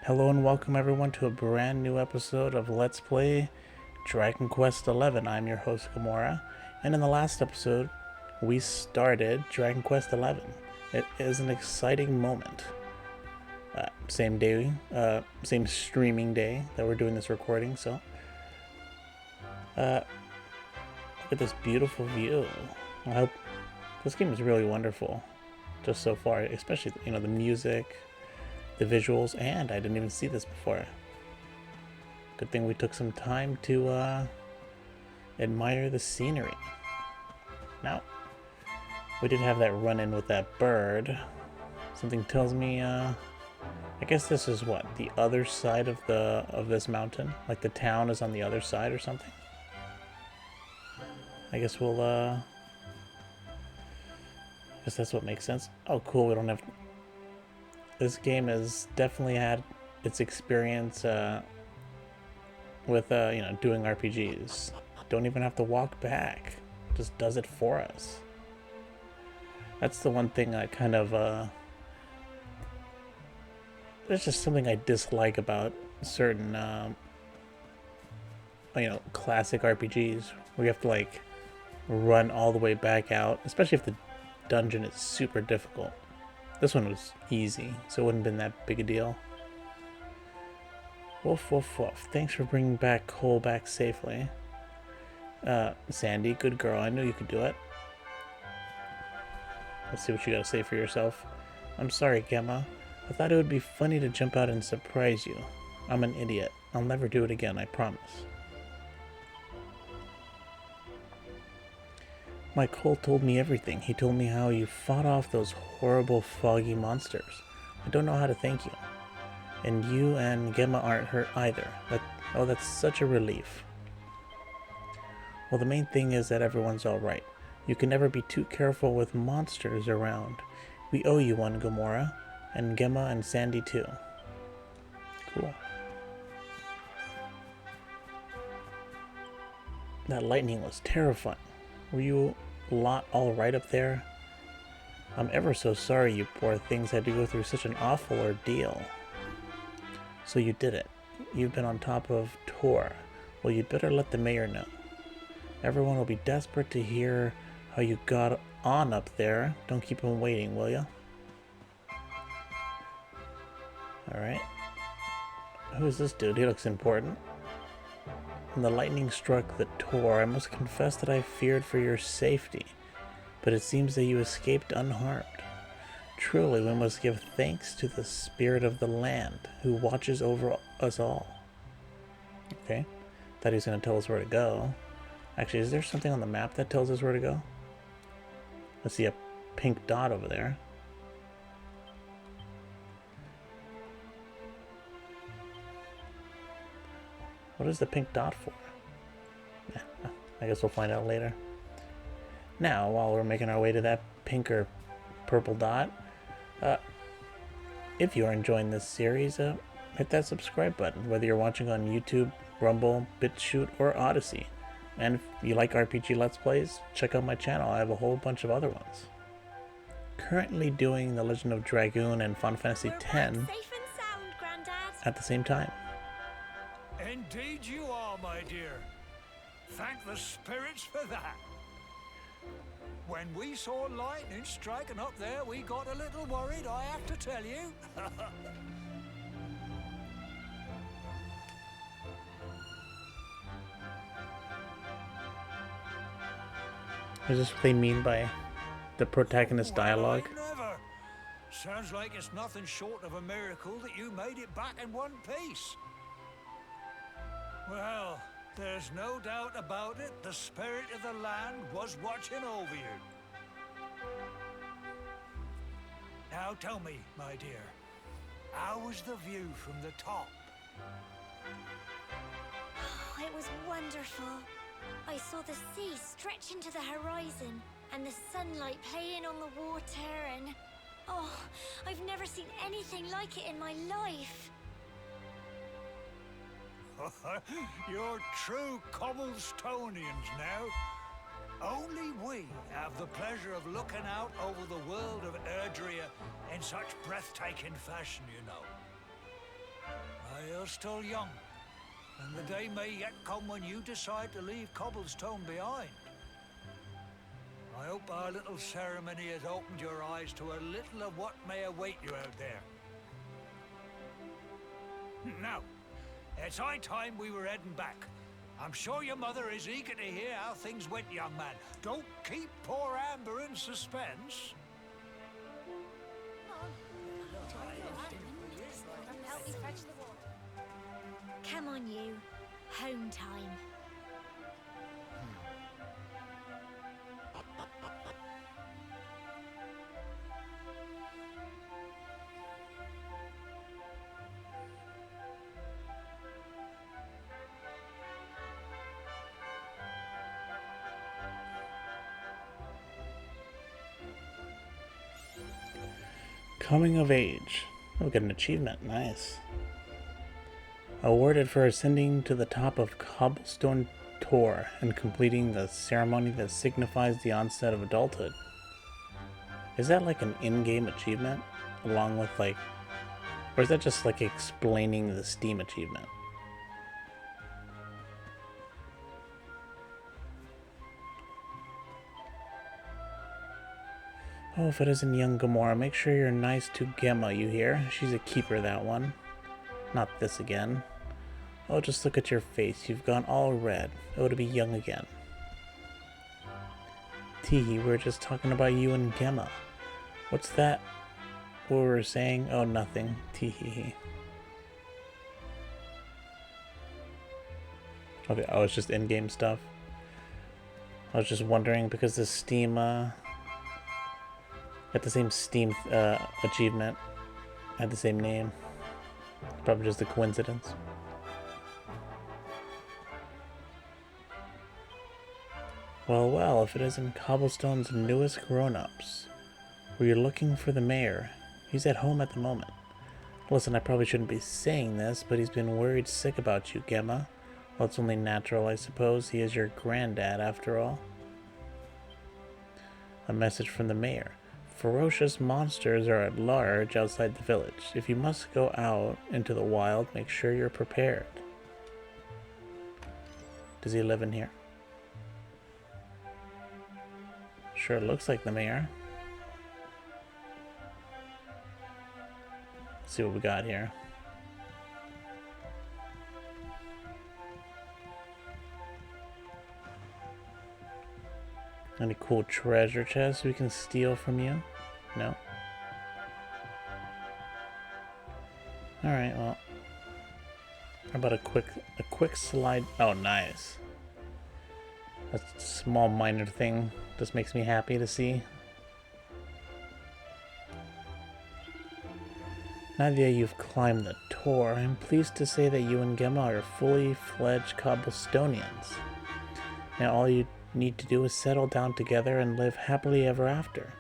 Hello and welcome everyone to a brand new episode of Let's Play Dragon Quest XI. I'm your host Gamora, and in the last episode we started Dragon Quest XI. It is an exciting moment. Same day, same streaming day that we're doing this recording, so look at this beautiful view. I hope this game is really wonderful just so far, especially the music, the visuals, and I didn't even see this before. Good thing we took some time to admire the scenery. Now, we did have that run-in with that bird. Something tells me, I guess this is what, the other side of this mountain? Like the town is on the other side or something? I guess we'll, I guess that's what makes sense. Oh, cool, we don't have... This game has definitely had its experience with doing RPGs. Don't even have to walk back; just does it for us. That's the one thing I kind of there's just something I dislike about certain classic RPGs where you have to like run all the way back out, especially if the dungeon is super difficult. This one was easy, so it wouldn't have been that big a deal. Woof, woof, woof. Thanks for bringing Cole back safely. Sandy, good girl. I knew you could do it. Let's see what you gotta say for yourself. I'm sorry, Gemma. I thought it would be funny to jump out and surprise you. I'm an idiot. I'll never do it again, I promise. My Cole told me everything. He told me how you fought off those horrible foggy monsters. I don't know how to thank you. And you and Gemma aren't hurt either. That's such a relief. Well, the main thing is that everyone's alright. You can never be too careful with monsters around. We owe you one, Gamora. And Gemma and Sandy too. Cool. That lightning was terrifying. Were you lot all right up there? I'm ever so sorry you poor things had to go through such an awful ordeal. So you did it. You've been on top of Tor. Well, you'd better let the mayor know. Everyone will be desperate to hear how you got on up there. Don't keep them waiting, will ya? Alright. Who is this dude? He looks important. When the lightning struck the Tor, I must confess that I feared for your safety, but it seems that you escaped unharmed. Truly, we must give thanks to the spirit of the land, who watches over us all. Okay, thought he was going to tell us where to go. Actually, is there something on the map that tells us where to go? I see a pink dot over there. What is the pink dot for? I guess we'll find out later. Now, while we're making our way to that pink or purple dot, if you are enjoying this series, hit that subscribe button, whether you're watching on YouTube, Rumble, Bitchute, or Odysee. And if you like RPG Let's Plays, check out my channel. I have a whole bunch of other ones. Currently doing The Legend of Dragoon and Final Fantasy X at the same time. Indeed you are, my dear. Thank the spirits for that. When we saw lightning striking up there, we got a little worried, I have to tell you. Is this what they mean by the protagonist dialogue? Never. Sounds like it's nothing short of a miracle that you made it back in one piece. Well, there's no doubt about it, the spirit of the land was watching over you. Now tell me, my dear, how was the view from the top? Oh, it was wonderful. I saw the sea stretch into the horizon, and the sunlight playing on the water, and... Oh, I've never seen anything like it in my life. You're true Cobblestonians now. Only we have the pleasure of looking out over the world of Erdrea in such breathtaking fashion, you know. You're still young, and the day may yet come when you decide to leave Cobblestone behind. I hope our little ceremony has opened your eyes to a little of what may await you out there. Now, it's high time we were heading back. I'm sure your mother is eager to hear how things went, young man. Don't keep poor Amber in suspense. Come on, you. Home time. Coming of age. Oh, get an achievement. Nice. Awarded for ascending to the top of Cobblestone Tor and completing the ceremony that signifies the onset of adulthood. Is that like an in-game achievement? Along with like... Or is that just like explaining the Steam achievement? Oh, if it isn't young Gamora, make sure you're nice to Gemma, you hear? She's a keeper, that one. Not this again. Oh, just look at your face. You've gone all red. Oh, to be young again. Teehee, we were just talking about you and Gemma. What's that? What we were saying? Oh, nothing. Teehee. Okay, oh, it's just in-game stuff. I was just wondering because the Steam, got the same Steam, achievement. Had the same name. Probably just a coincidence. Well, well, if it isn't Cobblestone's newest grown-ups. Were you looking for the mayor? He's at home at the moment. Listen, I probably shouldn't be saying this, but he's been worried sick about you, Gemma. Well, it's only natural, I suppose. He is your granddad, after all. A message from the mayor. Ferocious monsters are at large outside the village. If you must go out into the wild, make sure you're prepared. Does he live in here? Sure looks like the mayor. Let's see what we got here. Any cool treasure chests we can steal from you? No? Alright, well. How about a quick slide? Oh, nice. That's a small minor thing. This makes me happy to see. Now that you've climbed the Tor, I'm pleased to say that you and Gemma are fully fledged Cobblestonians. Now all you need to do is settle down together and live happily ever after.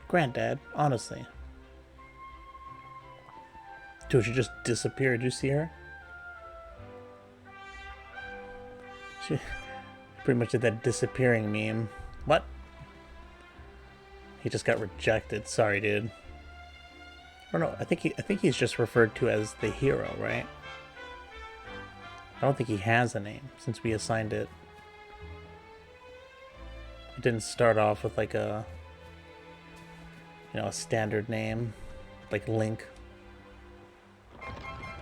Granddad, honestly. Dude, she just disappeared. Did you see her? She pretty much did that disappearing meme. What? He just got rejected. Sorry, dude. Or no, I think he's just referred to as the hero, right? I don't think he has a name since we assigned it. It didn't start off with like a, you know, a standard name, like Link.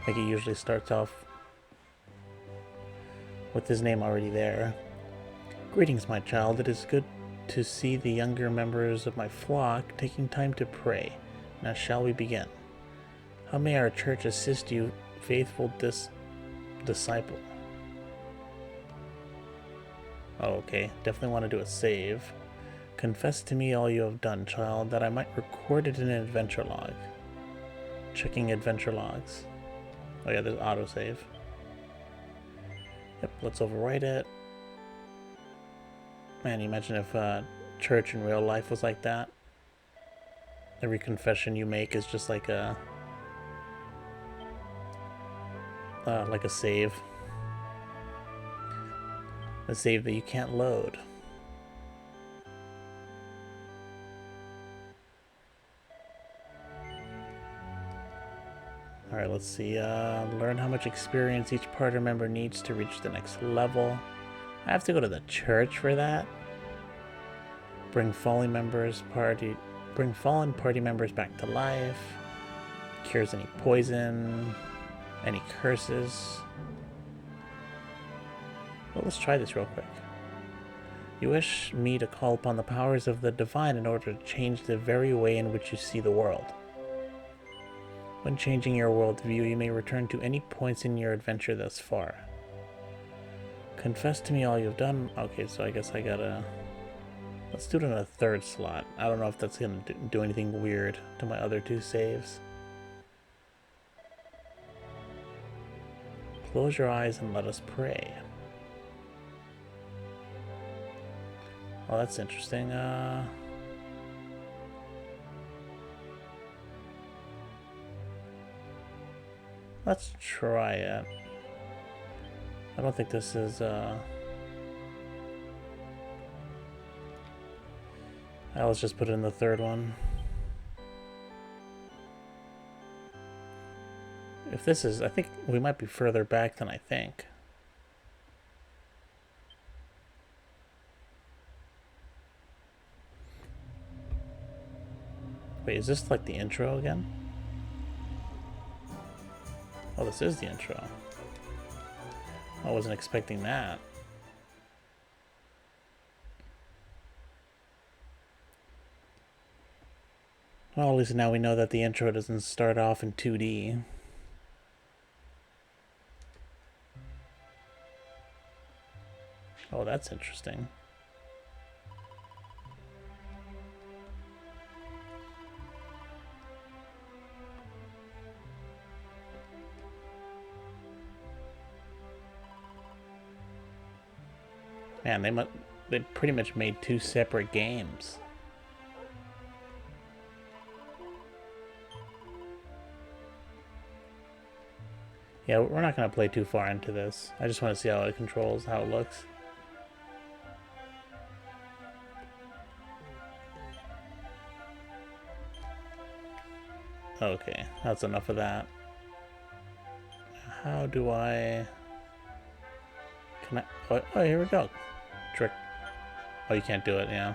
Like it usually starts off with his name already there. Greetings, my child. It is good to see the younger members of my flock taking time to pray. Now shall we begin? How may our church assist you, faithful disciple? Oh, okay. Definitely want to do a save. Confess to me all you have done, child, that I might record it in an adventure log. Checking adventure logs. Oh yeah, there's autosave. Yep, let's overwrite it. Man, you imagine if church in real life was like that. Every confession you make is just like a save. A save that you can't load. Alright, let's see. Learn how much experience each party member needs to reach the next level. I have to go to the church for that. Bring fallen party members back to life. Cures any poison, any curses. Well, let's try this real quick. You wish me to call upon the powers of the divine in order to change the very way in which you see the world. When changing your worldview, you may return to any points in your adventure thus far. Confess to me all you've done. Okay, so I guess I gotta... Let's do it in a third slot. I don't know if that's gonna do anything weird to my other two saves. Close your eyes and let us pray. Oh, that's interesting. Let's try it. I don't think this is, let's just put it in the third one. If this is, I think we might be further back than I think. Wait, is this like the intro again? Oh, this is the intro. I wasn't expecting that. Well, at least now we know that the intro doesn't start off in 2D. Oh, that's interesting. Man, they pretty much made two separate games. Yeah, we're not going to play too far into this. I just want to see how it controls, how it looks. Okay, that's enough of that. How do I... Can I... Oh, here we go. Trick. Oh, you can't do it, yeah.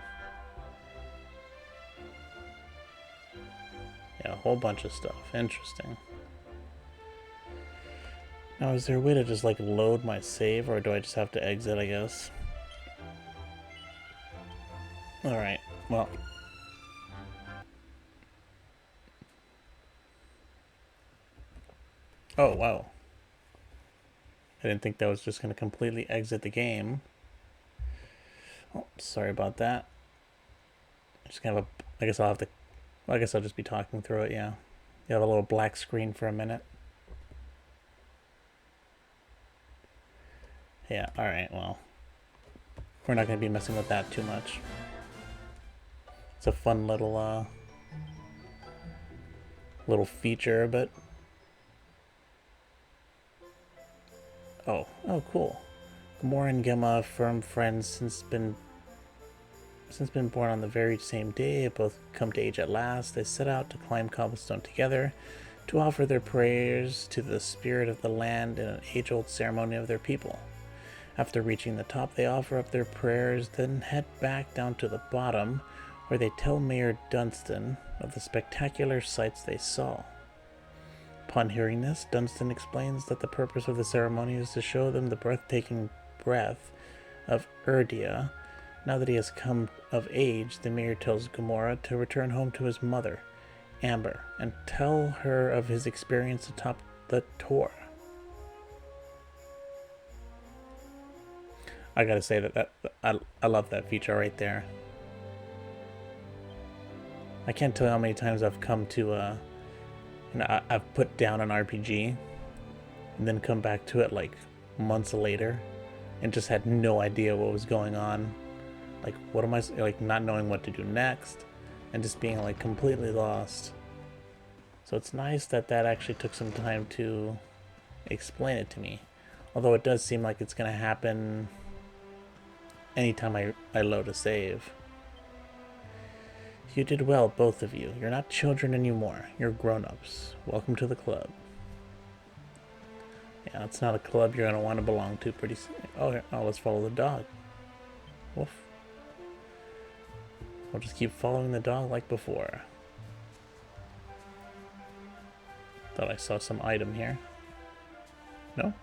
Yeah, a whole bunch of stuff. Interesting. Now, is there a way to just, like, load my save, or do I just have to exit, I guess? Alright, well... Oh, wow. I didn't think that was just going to completely exit the game. Oh, sorry about that. Just gonna have a... I guess I'll have to... Well, I guess I'll just be talking through it, yeah. You have a little black screen for a minute. Yeah, alright, well. We're not going to be messing with that too much. It's a fun little, little feature, but... Oh, cool. Gamora and Gemma, firm friends since been born on the very same day, both come to age at last. They set out to climb Cobblestone together to offer their prayers to the spirit of the land in an age-old ceremony of their people. After reaching the top, they offer up their prayers, then head back down to the bottom, where they tell Mayor Dunstan of the spectacular sights they saw. Upon hearing this, Dunstan explains that the purpose of the ceremony is to show them the breathtaking breath of Erdia. Now that he has come of age, the mayor tells Gamora to return home to his mother, Amber, and tell her of his experience atop the Tor. I gotta say that I love that feature right there. I can't tell how many times I've come to I've put down an RPG and then come back to it like months later and just had no idea what was going on. Like, what am I, like, not knowing what to do next and just being like completely lost. So it's nice that actually took some time to explain it to me. Although it does seem like it's gonna happen anytime I load a save. You did well, both of you. You're not children anymore. You're grown-ups. Welcome to the club. Yeah, it's not a club you're gonna want to belong to pretty soon. Oh, here. Oh, let's follow the dog. Woof. We'll just keep following the dog like before. Thought I saw some item here. No?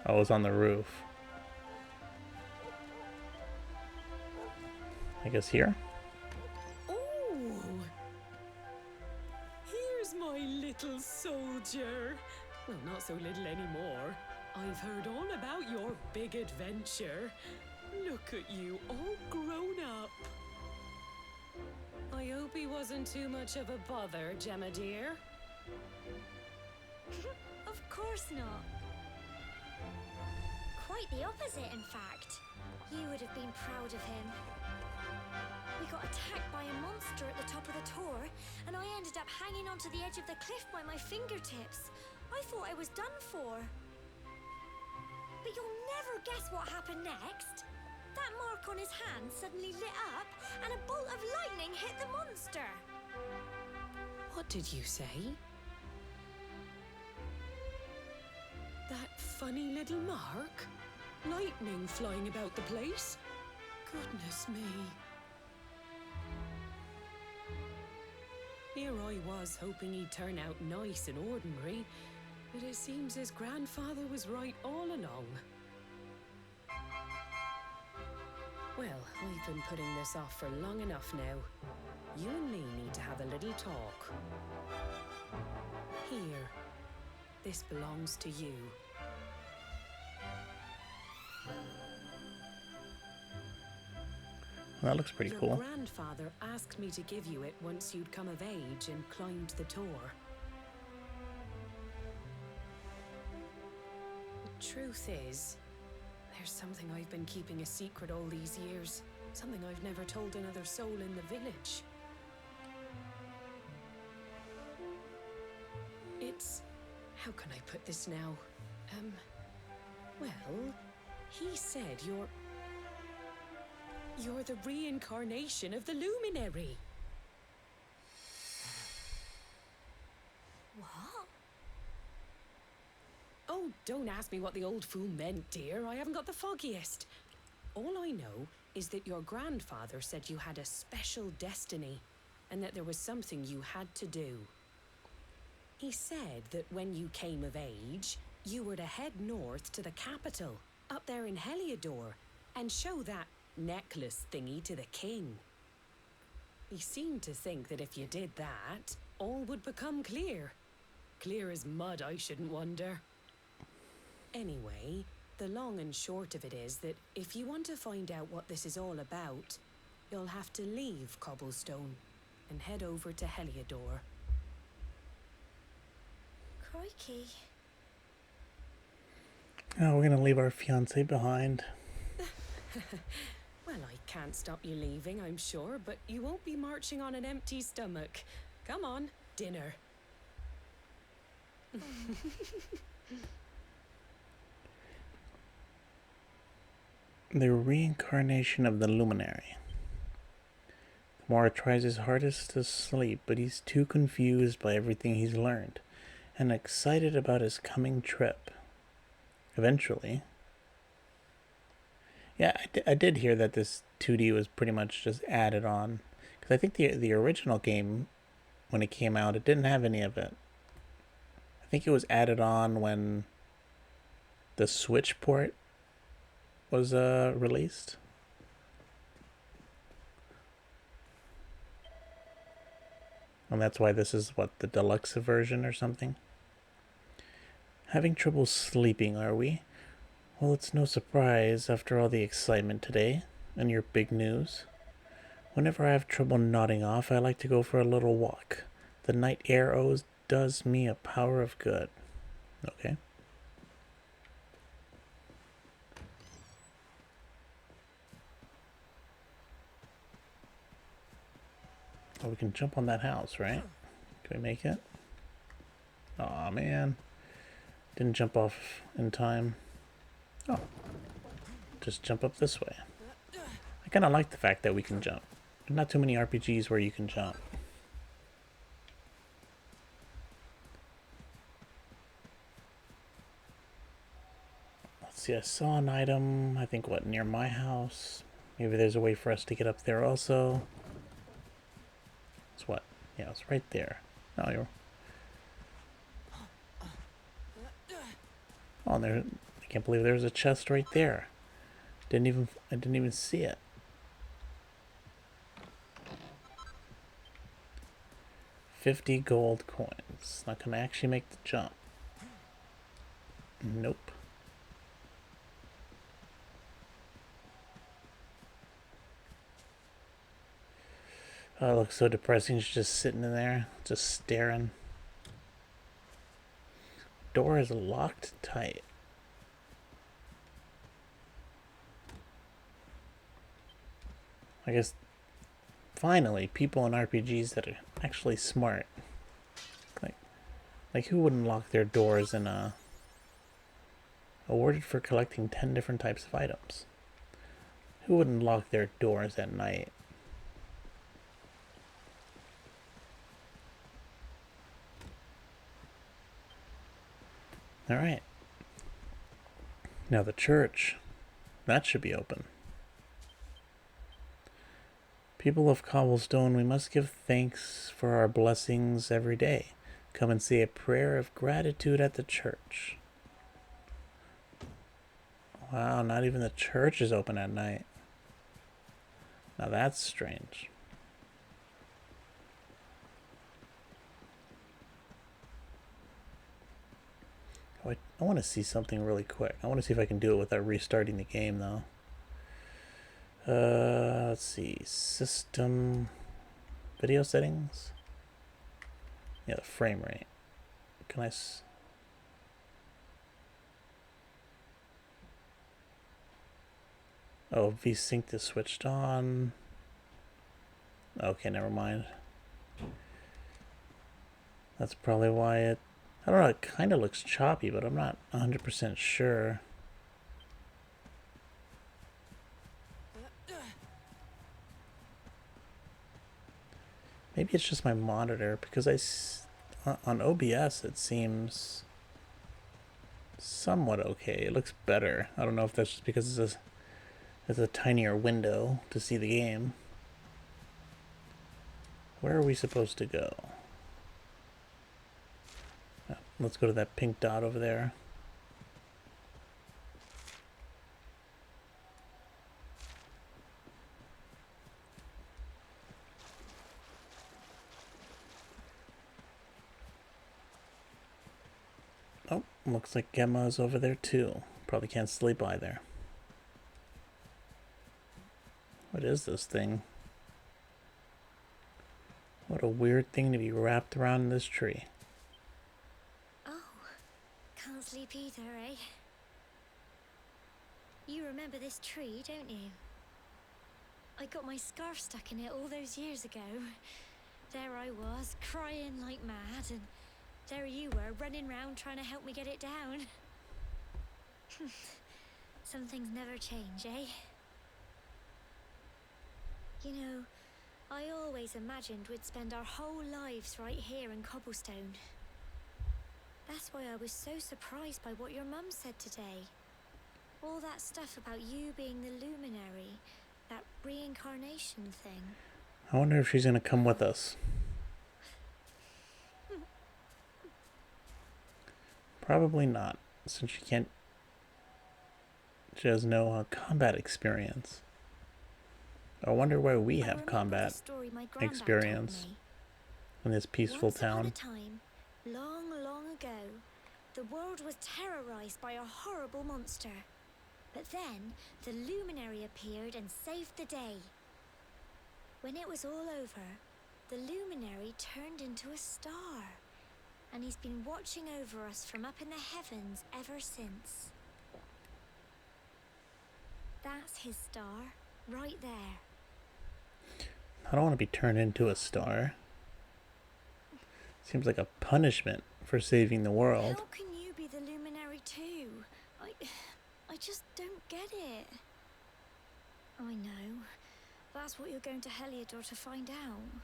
Oh, it was on the roof. I guess here? Oh! Here's my little soldier. Well, not so little anymore. I've heard all about your big adventure. Look at you, all grown up. I hope he wasn't too much of a bother, Gemma dear. Of course not. Quite the opposite, in fact. You would have been proud of him. We got attacked by a monster at the top of the tour, and I ended up hanging onto the edge of the cliff by my fingertips. I thought I was done for. But you'll never guess what happened next. That mark on his hand suddenly lit up, and a bolt of lightning hit the monster. What did you say? That funny little mark? Lightning flying about the place? Goodness me. Here I was hoping he'd turn out nice and ordinary, but it seems his grandfather was right all along. Well, I've been putting this off for long enough now. You and me need to have a little talk. Here. This belongs to you. That looks pretty cool. Your grandfather asked me to give you it once you'd come of age and climbed the tour. The truth is, there's something I've been keeping a secret all these years. Something I've never told another soul in the village. It's... how can I put this now? Well, he said you're the reincarnation of the Luminary. What? Oh, don't ask me what the old fool meant, dear. I haven't got the foggiest. All I know is that your grandfather said you had a special destiny, and that there was something you had to do. He said that when you came of age, you were to head north to the capital, up there in Heliodor, and show that necklace thingy to the king. He seemed to think that if you did that, all would become clear. Clear as mud, I shouldn't wonder. Anyway, the long and short of it is that if you want to find out what this is all about, you'll have to leave Cobblestone and head over to Heliodor. Crikey. Oh, we're gonna leave our fiancé behind. Well, I can't stop you leaving, I'm sure, but you won't be marching on an empty stomach. Come on, dinner. The reincarnation of the Luminary. Gamora tries his hardest to sleep, but he's too confused by everything he's learned, and excited about his coming trip. Eventually... yeah, I did hear that this 2D was pretty much just added on. Because I think the original game, when it came out, it didn't have any of it. I think it was added on when the Switch port was released. And that's why this is, what, the deluxe version or something? Having trouble sleeping, are we? Well, it's no surprise after all the excitement today and your big news. Whenever I have trouble nodding off, I like to go for a little walk. The night air always does me a power of good. Okay. Oh, we can jump on that house, right? Can we make it? Aw, man. Didn't jump off in time. Oh. Just jump up this way. I kind of like the fact that we can jump. There's not too many RPGs where you can jump. see, I saw an item, I think, what, near my house? Maybe there's a way for us to get up there also. It's what? Yeah, it's right there. Oh, you're... Oh, there... I can't believe there's a chest right there. I didn't even see it. $50 gold coins. Not gonna actually make the jump. Nope. Oh, it looks so depressing. She's just sitting in there, just staring. Door is locked tight. I guess, finally, people in RPGs that are actually smart. Like who wouldn't lock their doors in awarded for collecting 10 different types of items? Who wouldn't lock their doors at night? Alright. Now the church. That should be open. People of Cobblestone, we must give thanks for our blessings every day. Come and say a prayer of gratitude at the church. Wow, not even the church is open at night. Now that's strange. Oh, I want to see something really quick. I want to see if I can do it without restarting the game, though. Let's see. System... Video settings? Yeah, the frame rate. Can I... Oh, VSync is switched on. Okay, never mind. That's probably why it... I don't know, it kind of looks choppy, but I'm not 100% sure. Maybe it's just my monitor, because on OBS it seems somewhat okay. It looks better. I don't know if that's just because it's a tinier window to see the game. Where are we supposed to go? Oh, let's go to that pink dot over there. Oh, looks like Gemma's over there too. Probably can't sleep either. What is this thing? What a weird thing to be wrapped around this tree. Oh, can't sleep either, eh? You remember this tree, don't you? I got my scarf stuck in it all those years ago. There I was, crying like mad, and there you were, running round trying to help me get it down. Some things never change, eh? You know, I always imagined we'd spend our whole lives right here in Cobblestone. That's why I was so surprised by what your mum said today. All that stuff about you being the luminary, that reincarnation thing. I wonder if she's gonna come with us. Probably not, since she has no combat experience. I wonder why we have combat experience in this peaceful town. Once upon a time, long, long ago, the world was terrorized by a horrible monster. But then, the luminary appeared and saved the day. When it was all over, the luminary turned into a star. And he's been watching over us from up in the heavens ever since. That's his star, right there. I don't want to be turned into a star. Seems like a punishment for saving the world. How can you be the luminary too? I just don't get it. I know. That's what you're going to Heliodor to find out.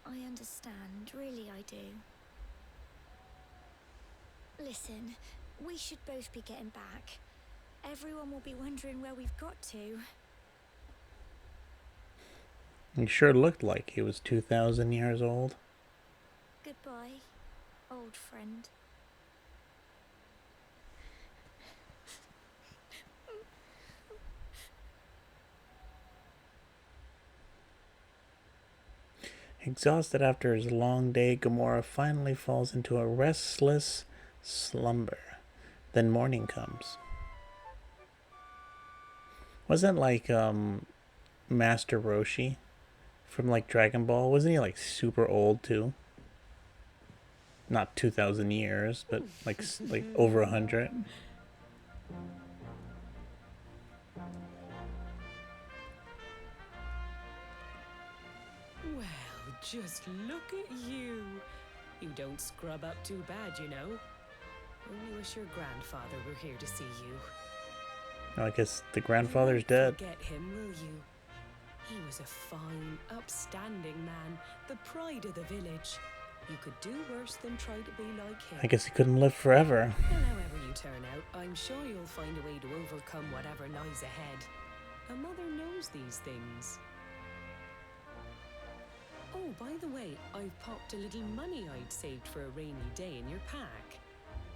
I understand, really I do. Listen, we should both be getting back. Everyone will be wondering where we've got to. He sure looked like he was 2,000 years old. Goodbye, old friend. Exhausted after his long day, Gamora finally falls into a restless slumber. Then morning comes. Wasn't like Master Roshi from like Dragon Ball? Wasn't he like super old too? Not 2,000 years, but like over 100. Well, just look at you. You don't scrub up too bad, you know. Only wish your grandfather were here to see you. Oh, I guess the grandfather's dead. Forget him, will you? He was a fine, upstanding man, the pride of the village. You could do worse than try to be like him. I guess he couldn't live forever. Well, however you turn out, I'm sure you'll find a way to overcome whatever lies ahead. A mother knows these things. Oh, by the way, I've popped a little money I'd saved for a rainy day in your pack.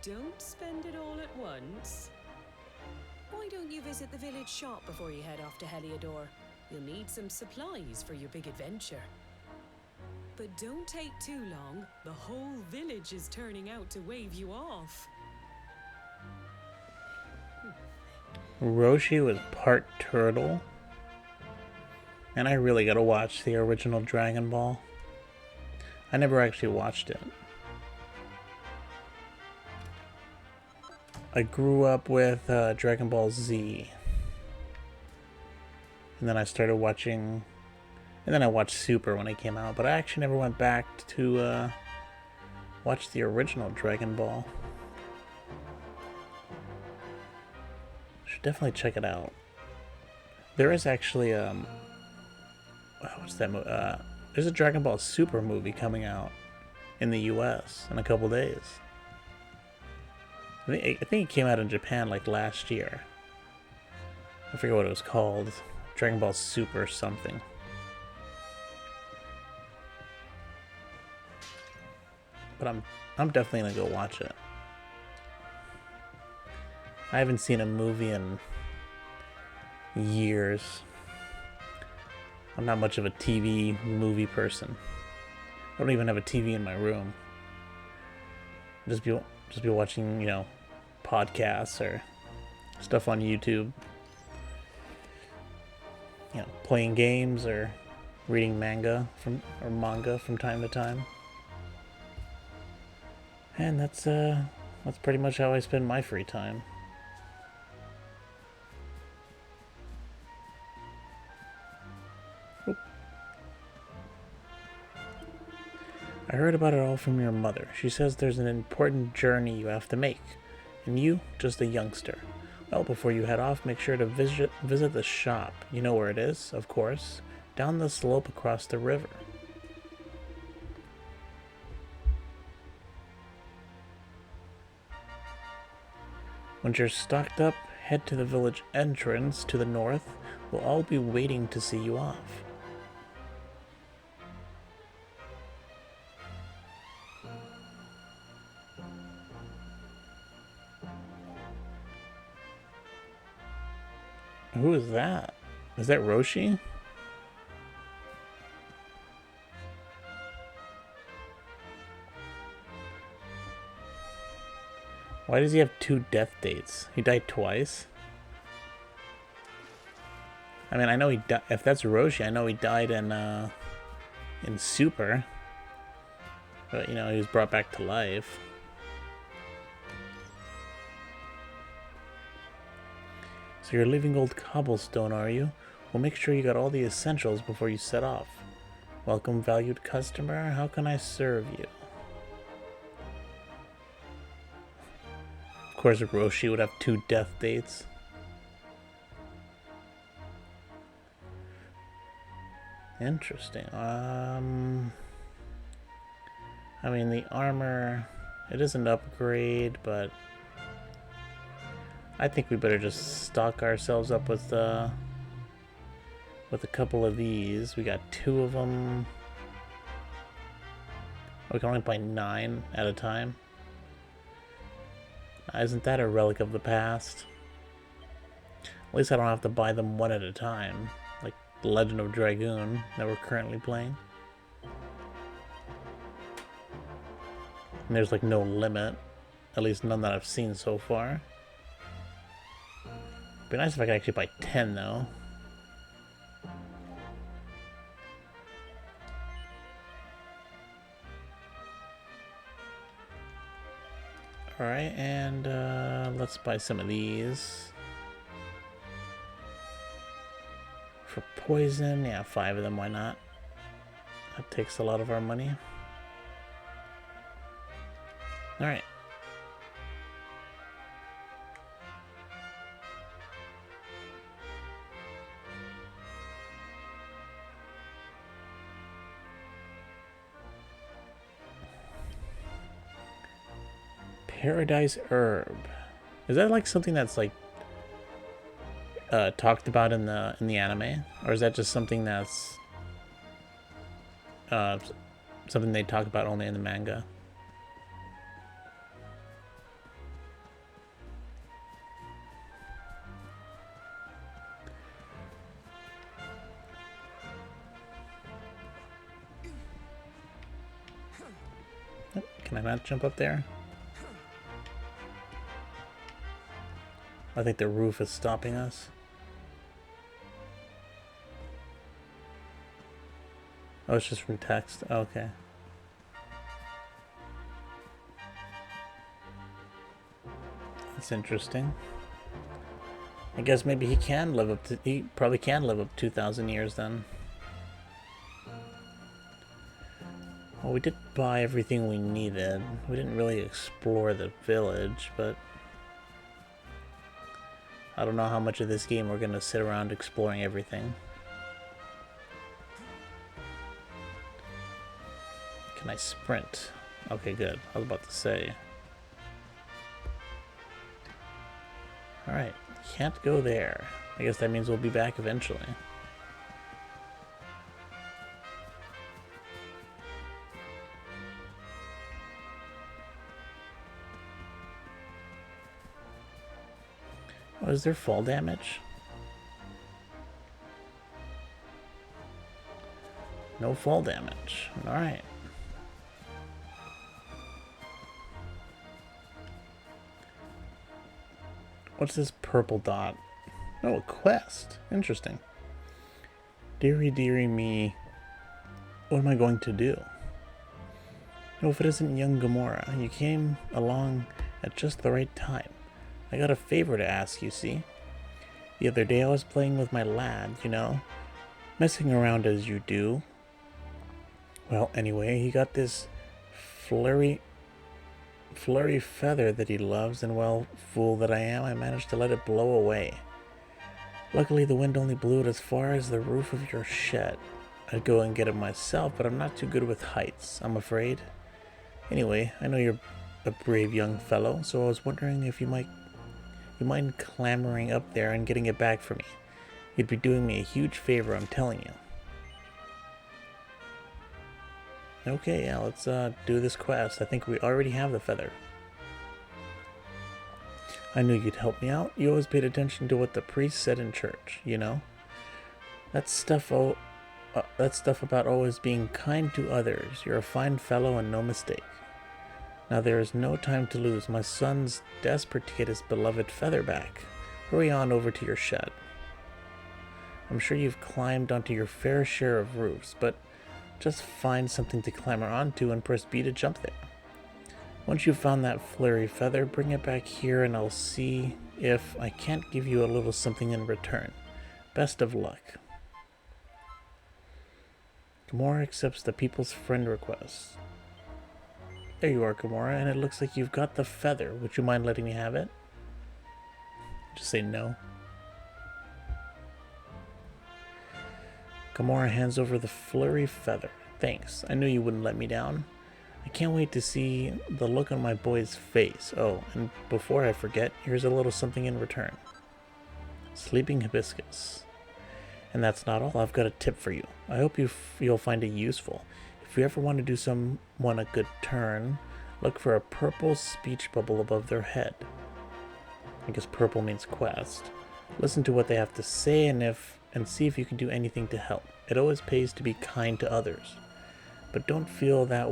Don't spend it all at once. Why don't you visit the village shop before you head off to Heliodor? You'll need some supplies for your big adventure. But don't take too long. The whole village is turning out to wave you off. Roshi was part turtle. And I really gotta watch the original Dragon Ball. I never actually watched it. I grew up with Dragon Ball Z. And then I started watching... And then I watched Super when it came out. But I actually never went back to watch the original Dragon Ball. Should definitely check it out. There is actually... what's that movie? There's a Dragon Ball Super movie coming out in the US in a couple days. I think it came out in Japan like last year. I forget what it was called. Dragon Ball Super something. But I'm definitely gonna go watch it. I haven't seen a movie in years. I'm not much of a TV movie person. I don't even have a TV in my room. Just be watching, you know, podcasts or stuff on YouTube. You know, playing games or reading manga from time to time. And that's pretty much how I spend my free time. I heard about it all from your mother. She says there's an important journey you have to make, and you, just a youngster. Well, before you head off, make sure to visit the shop. You know where it is, of course, down the slope across the river. Once you're stocked up, head to the village entrance to the north. We'll all be waiting to see you off. Who is that? Is that Roshi? Why does he have 2 death dates? He died twice? I mean, I know he died. If that's Roshi, I know he died in Super. But, you know, he was brought back to life. So you're leaving Old Cobblestone, are you? Well, make sure you got all the essentials before you set off. Welcome, valued customer. How can I serve you? Of course, Roshi would have 2 death dates. Interesting. I mean, the armor, it is an upgrade, but I think we better just stock ourselves up with a couple of these. We got 2 of them. We can only buy 9 at a time. Isn't that a relic of the past? At least I don't have to buy them 1 at a time, like The Legend of Dragoon that we're currently playing. And there's like no limit, at least none that I've seen so far. It'd be nice if I could actually buy 10 though. Alright, and let's buy some of these. For poison, yeah, 5 of them, why not? That takes a lot of our money. Alright. Paradise herb. Is that like something that's like talked about in the anime, or is that just something that's something they talk about only in the manga? Can I not jump up there? I think the roof is stopping us. Oh, it's just from text. Okay. That's interesting. I guess maybe he can live up to... He probably can live up 2,000 years then. Well, we did buy everything we needed. We didn't really explore the village, but... I don't know how much of this game we're gonna sit around exploring everything. Can I sprint? Okay, good. I was about to say. Alright, can't go there. I guess that means we'll be back eventually. Oh, is there fall damage? No fall damage. Alright. What's this purple dot? Oh, a quest. Interesting. Dearie, dearie me. What am I going to do? No, if it isn't young Gamora, you came along at just the right time. I got a favor to ask, you see. The other day I was playing with my lad, you know, messing around as you do. Well, anyway, he got this flurry feather that he loves, and well, fool that I am, I managed to let it blow away. Luckily, the wind only blew it as far as the roof of your shed. I'd go and get it myself, but I'm not too good with heights, I'm afraid. Anyway, I know you're a brave young fellow, so I was wondering if you mind clambering up there and getting it back for me. You'd be doing me a huge favor, I'm telling you. Okay, yeah, let's do this quest. I think we already have the feather. I knew you'd help me out. You always paid attention to what the priest said in church, you know? That stuff about always being kind to others. You're a fine fellow and no mistake. Now there is no time to lose. My son's desperate to get his beloved feather back. Hurry on over to your shed. I'm sure you've climbed onto your fair share of roofs, but just find something to clamber onto and press B to jump there. Once you've found that flurry feather, bring it back here and I'll see if I can't give you a little something in return. Best of luck. Gamora accepts the people's friend request. There you are, Gamora, and it looks like you've got the feather. Would you mind letting me have it? Just say no. Gamora hands over the flurry feather. Thanks. I knew you wouldn't let me down. I can't wait to see the look on my boy's face. Oh, and before I forget, here's a little something in return. Sleeping hibiscus. And that's not all. I've got a tip for you. I hope you'll find it useful. If you ever want to do someone a good turn, look for a purple speech bubble above their head. I guess purple means quest. Listen to what they have to say and see if you can do anything to help. It always pays to be kind to others. But don't feel that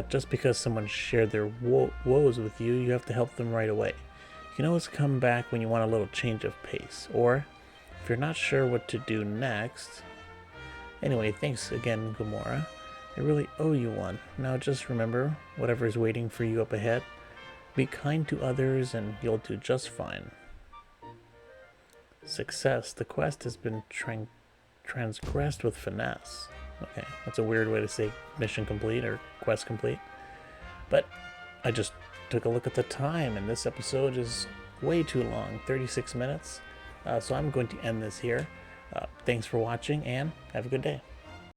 just because someone shared their woes with you, you have to help them right away. You can always come back when you want a little change of pace, or if you're not sure what to do next. Anyway, thanks again, Gamora. I really owe you one. Now just remember, whatever is waiting for you up ahead, be kind to others and you'll do just fine. Success. The quest has been transgressed with finesse. Okay, that's a weird way to say mission complete or quest complete. But I just took a look at the time, and this episode is way too long, 36 minutes. So I'm going to end this here. Thanks for watching, and have a good day.